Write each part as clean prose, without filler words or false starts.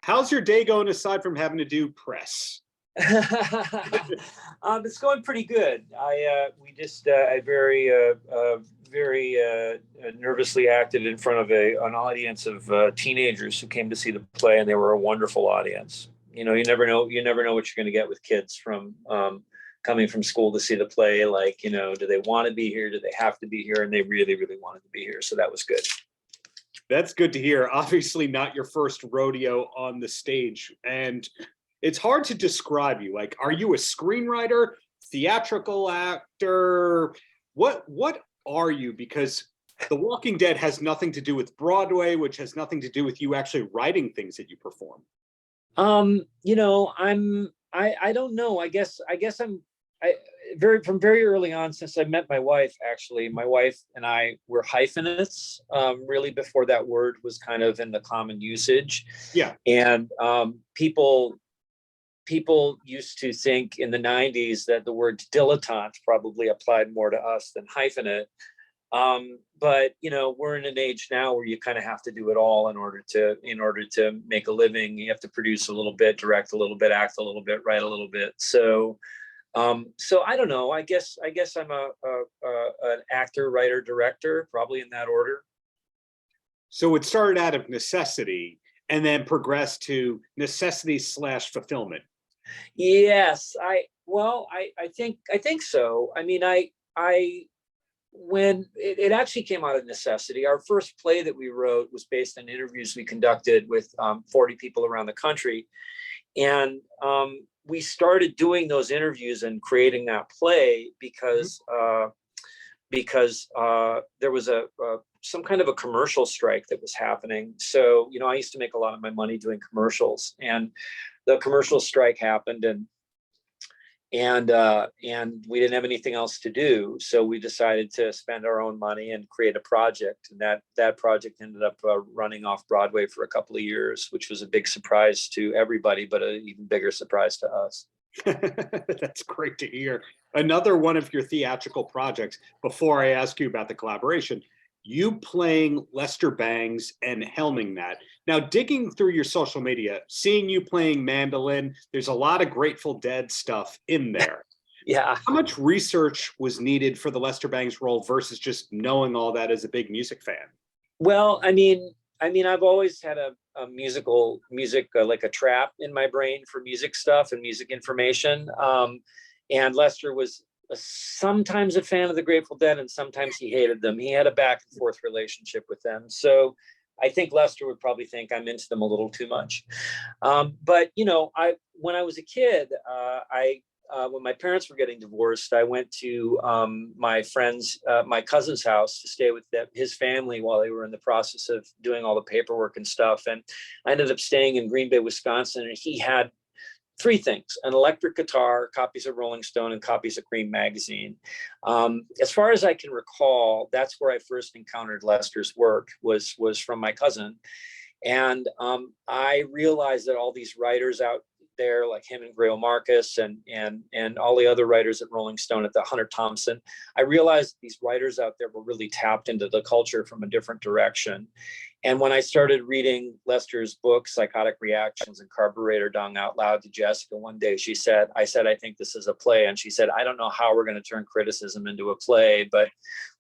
How's your day going aside from having to do press? It's going pretty good. I very nervously acted in front of an audience of teenagers who came to see the play, and they were a wonderful audience. You never know what you're going to get with kids from coming from school to see the play. Like, do they want to be here? Do they have to be here? And they really, really wanted to be here. So that was good. That's good to hear. Obviously not your first rodeo on the stage. And it's hard to describe you. Like, are you a screenwriter, theatrical actor? What are you? Because The Walking Dead has nothing to do with Broadway, which has nothing to do with you actually writing things that you perform. I don't know. I guess from very early on, since I met my wife, actually, my wife and I were hyphenates, really before that word was kind of in the common usage. Yeah. And people used to think in the 90s that the word dilettante probably applied more to us than hyphenate. But we're in an age now where you kind of have to do it all in order to make a living. You have to produce a little bit, direct a little bit, act a little bit, write a little bit. So I don't know. I guess I'm an actor, writer, director, probably in that order. So it started out of necessity and then progressed to necessity / fulfillment. Yes, I think so. I mean, when it actually came out of necessity. Our first play that we wrote was based on interviews we conducted with 40 people around the country. And we started doing those interviews and creating that play because there was some kind of a commercial strike that was happening. So, I used to make a lot of my money doing commercials, and the commercial strike happened, and we didn't have anything else to do. So we decided to spend our own money and create a project. And that project ended up running off Broadway for a couple of years, which was a big surprise to everybody, but an even bigger surprise to us. That's great to hear. Another one of your theatrical projects, before I ask you about the collaboration, you playing Lester Bangs and helming that. Now, digging through your social media, seeing you playing mandolin, there's a lot of Grateful Dead stuff in there. Yeah. How much research was needed for the Lester Bangs role versus just knowing all that as a big music fan? Well, I mean, I've always had a music, like a trap in my brain for music stuff and music information. And Lester was sometimes a fan of the Grateful Dead, and sometimes he hated them. He had a back and forth relationship with them. So I think Lester would probably think I'm into them a little too much. But when I was a kid, when my parents were getting divorced, I went to my cousin's house to stay with his family while they were in the process of doing all the paperwork and stuff. And I ended up staying in Green Bay, Wisconsin, and he had three things: an electric guitar, copies of Rolling Stone, and copies of Cream magazine. As far as I can recall, that's where I first encountered Lester's work, was from my cousin. And I realized that all these writers out there, like him and Grail Marcus and all the other writers at Rolling Stone, at the Hunter Thompson, I realized these writers out there were really tapped into the culture from a different direction. And when I started reading Lester's book, Psychotic Reactions and Carburetor Dung, out loud to Jessica one day, I said, I think this is a play. And she said, I don't know how we're going to turn criticism into a play, but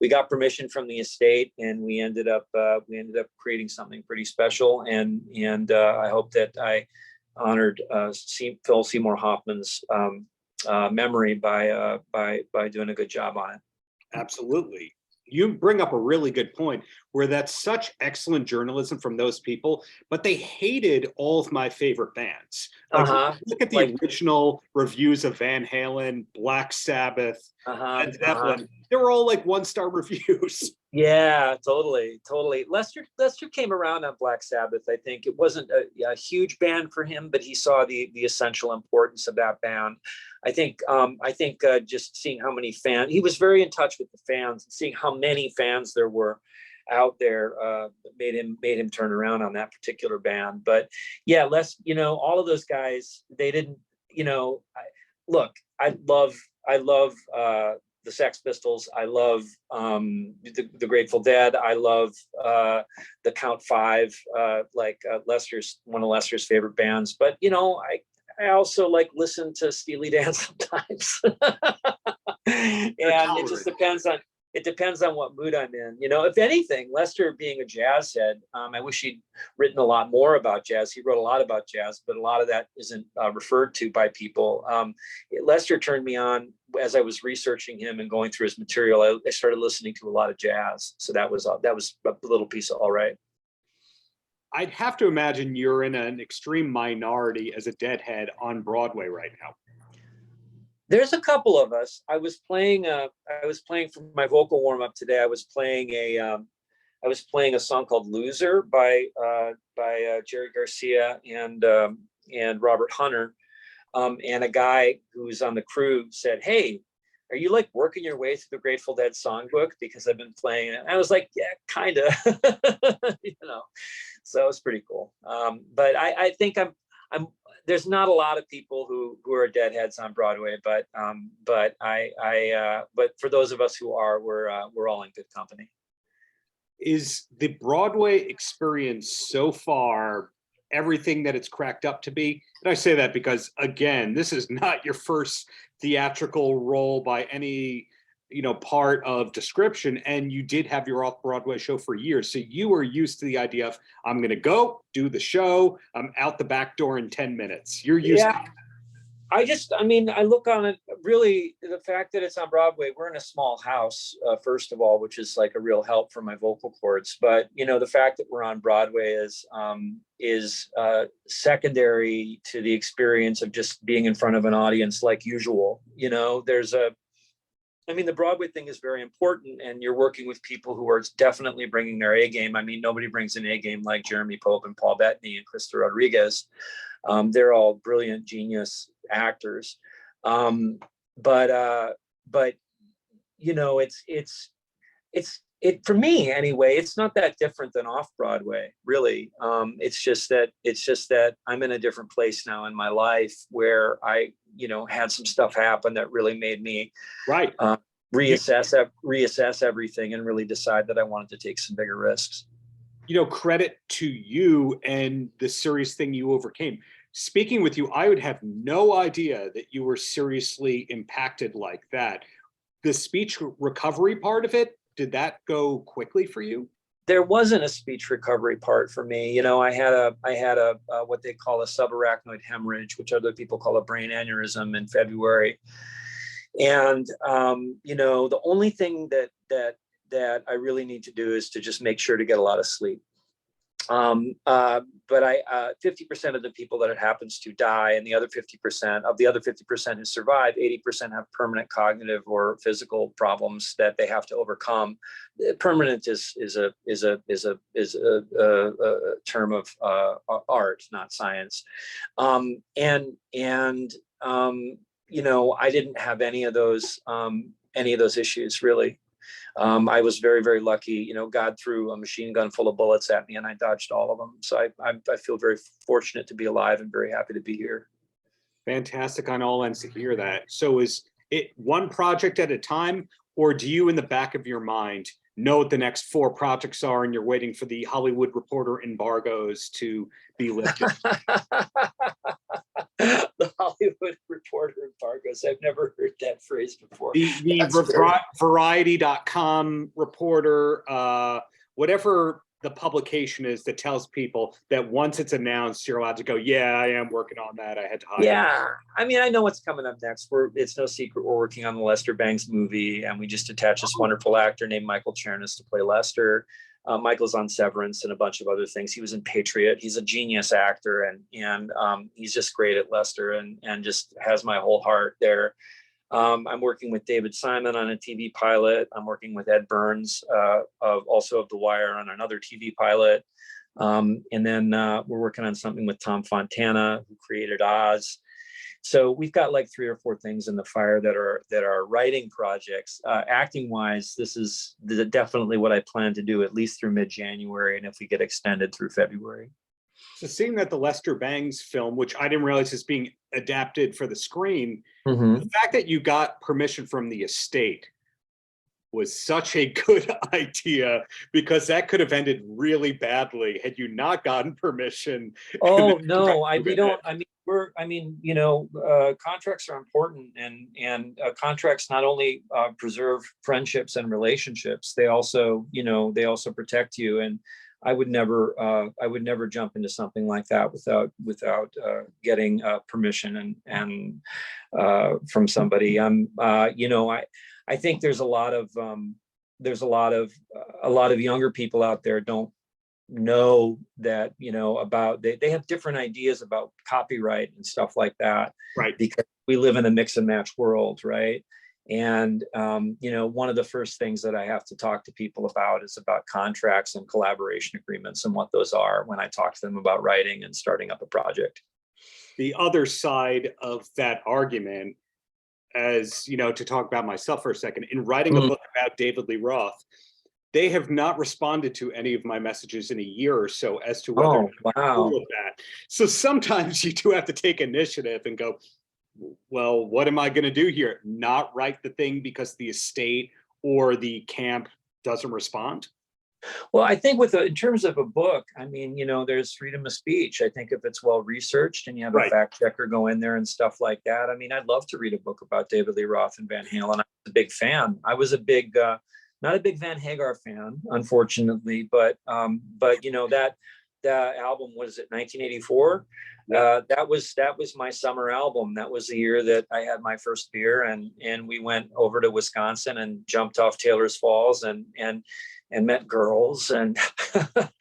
we got permission from the estate, and we ended up creating something pretty special. And I hope that I honored Phil Seymour Hoffman's memory by doing a good job on it. Absolutely. You bring up a really good point, where that's such excellent journalism from those people, but they hated all of my favorite bands. Look at the original reviews of Van Halen, Black Sabbath, and Zeppelin. They were all like 1-star reviews. Yeah, totally. Lester came around on Black Sabbath. I think it wasn't a huge band for him, but he saw the essential importance of that band. I think just seeing how many fans, he was very in touch with the fans, and seeing how many fans there were out there made him turn around on that particular band. But yeah, all of those guys, they didn't, look, I love the Sex Pistols. I love the Grateful Dead. I love the Count Five, Lester's one of Lester's favorite bands. But you know, I also like listen to Steely Dan sometimes. And it depends on what mood I'm in. You know, if anything, Lester being a jazz head, I wish he'd written a lot more about jazz. He wrote a lot about jazz, but a lot of that isn't referred to by people. Lester turned me on as I was researching him and going through his material. I started listening to a lot of jazz. So that was a little piece of all right. I'd have to imagine you're in an extreme minority as a Deadhead on Broadway right now. There's a couple of us. I was playing for my vocal warm up today. I was playing a song called "Loser" by Jerry Garcia and Robert Hunter. And a guy who's on the crew said, "Hey, are you like working your way through the Grateful Dead songbook? Because I've been playing it." And I was like, "Yeah, kind of." You know, so it's pretty cool. But I think I'm. There's not a lot of people who are Deadheads on Broadway, but for those of us who are, we're all in good company. Is the Broadway experience so far everything that it's cracked up to be? And I say that because, again, this is not your first theatrical role by any part of description, and you did have your off-Broadway show for years, so you were used to the idea of, I'm going to go do the show, I'm out the back door in 10 minutes. You're used to it. I look on it, really, the fact that it's on Broadway, we're in a small house, first of all, which is like a real help for my vocal cords. But, the fact that we're on Broadway is secondary to the experience of just being in front of an audience like usual. The Broadway thing is very important, and you're working with people who are definitely bringing their A game. Nobody brings an A game like Jeremy Pope and Paul Bettany and Krista Rodriguez. They're all brilliant, genius actors. It's for me anyway, it's not that different than off Broadway, really. It's just that I'm in a different place now in my life where I, had some stuff happen that really made me reassess everything and really decide that I wanted to take some bigger risks. Credit to you and the serious thing you overcame. Speaking with you, I would have no idea that you were seriously impacted like that. The speech recovery part of it, did that go quickly for you? There wasn't a speech recovery part for me. I had a what they call a subarachnoid hemorrhage, which other people call a brain aneurysm, in February. And the only thing that I really need to do is to just make sure to get a lot of sleep. But 50% of the people that it happens to die, and the other 50% who survive, 80% have permanent cognitive or physical problems that they have to overcome. Permanent is a term of art, not science. I didn't have any of those issues, really. I was very, very lucky. God threw a machine gun full of bullets at me, and I dodged all of them. So I feel very fortunate to be alive and very happy to be here. Fantastic on all ends to hear that. So is it one project at a time, or do you, in the back of your mind, know what the next 4 projects are, and you're waiting for the Hollywood Reporter embargoes to be lifted? The Hollywood Reporter embargoes. I've never heard that phrase before. The Variety.com reporter, whatever the publication is that tells people that once it's announced, you're allowed to go, yeah, I am working on that. I had to hide. Yeah. I know what's coming up next. It's no secret we're working on the Lester Bangs movie, and we just attached this wonderful actor named Michael Chernis to play Lester. Michael's on Severance and a bunch of other things. He was in Patriot. He's a genius actor, and he's just great at Lester and just has my whole heart there. I'm working with David Simon on a TV pilot. I'm working with Ed Burns, also of The Wire, on another TV pilot. And then we're working on something with Tom Fontana, who created Oz. So we've got like 3 or 4 things in the fire that are writing projects. Acting wise, this is definitely what I plan to do at least through mid-January, and if we get extended through February. So seeing that the Lester Bangs film, which I didn't realize is being adapted for the screen, Mm-hmm. the fact that you got permission from the estate, was such a good idea, because that could have ended really badly had you not gotten permission. Oh no, we don't. I mean, contracts are important, and contracts not only preserve friendships and relationships, they also, they also protect you. And I would never jump into something like that without getting permission and from somebody. I think there's a lot of younger people out there don't know that, about they have different ideas about copyright and stuff like that, Right. because we live in a mix and match world, right? And one of the first things that I have to talk to people about is about contracts and collaboration agreements and what those are when I talk to them about writing and starting up a project. The other side of that argument, as to talk about myself for a second, in writing a book about David Lee Roth, they have not responded to any of my messages in a year or so as to whether wow. that. So sometimes you do have to take initiative and go, well, what am I going to do here? Not write the thing because the estate or the camp doesn't respond? Well, I think in terms of a book, I mean, there's freedom of speech. I think if it's well researched and you have a fact checker go in there and stuff like that. I mean, I'd love to read a book about David Lee Roth and Van Halen. I was a big fan. I was not a big Van Hagar fan, unfortunately, but that album, was it 1984? That was my summer album. That was the year that I had my first beer, and we went over to Wisconsin and jumped off Taylor's Falls and met girls, and that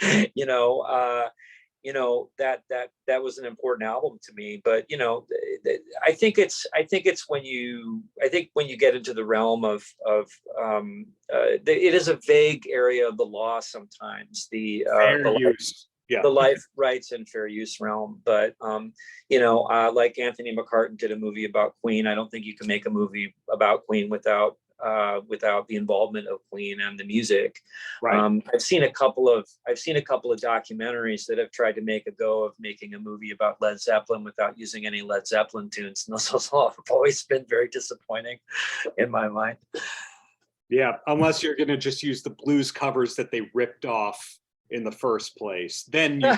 was an important album to me. But I think when you get into the realm of it is a vague area of the law sometimes, the use. Yeah. The life rights and fair use realm. But like Anthony McCartan did a movie about Queen. I don't think you can make a movie about Queen without the involvement of Queen and the music. Right. I've seen a couple of documentaries that have tried to make a go of making a movie about Led Zeppelin without using any Led Zeppelin tunes, and those have always been very disappointing in my mind. Yeah, unless you're going to just use the blues covers that they ripped off in the first place, then you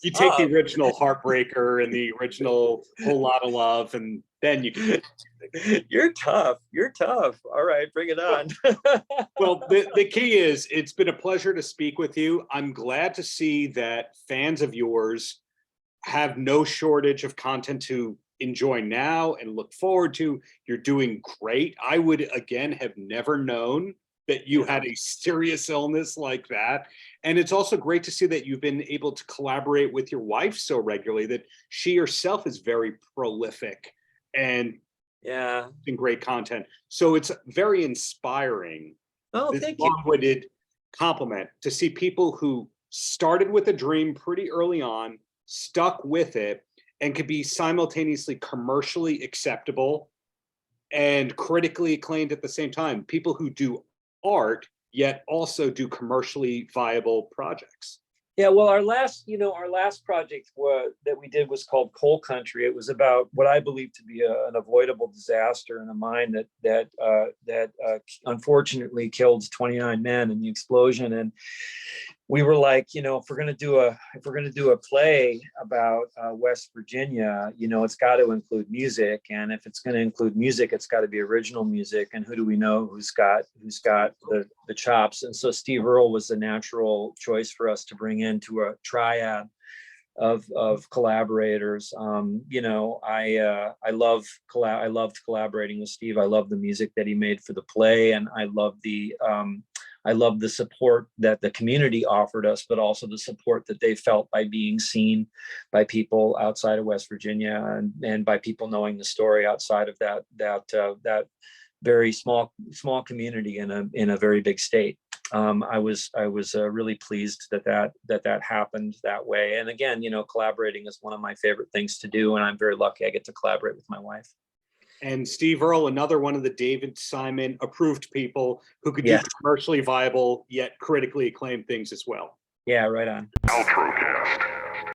you take the original Heartbreaker and the original Whole Lotta Love, and then you can. You're tough. All right, bring it on. Well, the key is, it's been a pleasure to speak with you. I'm glad to see that fans of yours have no shortage of content to enjoy now and look forward to. You're doing great. I would, again, have never known that you had a serious illness like that. And it's also great to see that you've been able to collaborate with your wife so regularly, that she herself is very prolific and in great content. So it's very inspiring. Oh, thank you. Long-winded compliment to see people who started with a dream pretty early on, stuck with it, and could be simultaneously commercially acceptable and critically acclaimed at the same time. People who do art yet also do commercially viable projects. Yeah, well, our last project that we did was called Coal Country. It was about what I believe to be an avoidable disaster in a mine that unfortunately killed 29 men in the explosion. And we were like, if we're going to do a play about West Virginia, it's got to include music. And if it's going to include music, it's got to be original music. And who do we know who's got the chops? And so Steve Earle was the natural choice for us to bring into a triad of collaborators. I loved collaborating with Steve. I love the music that he made for the play, and I love the support that the community offered us, but also the support that they felt by being seen by people outside of West Virginia, and by people knowing the story outside of that very small community in a very big state. I was really pleased that happened that way. And again, collaborating is one of my favorite things to do, and I'm very lucky I get to collaborate with my wife. And Steve Earle, another one of the David Simon approved people who could do commercially viable yet critically acclaimed things as well. Yeah, right on. Paltrocast.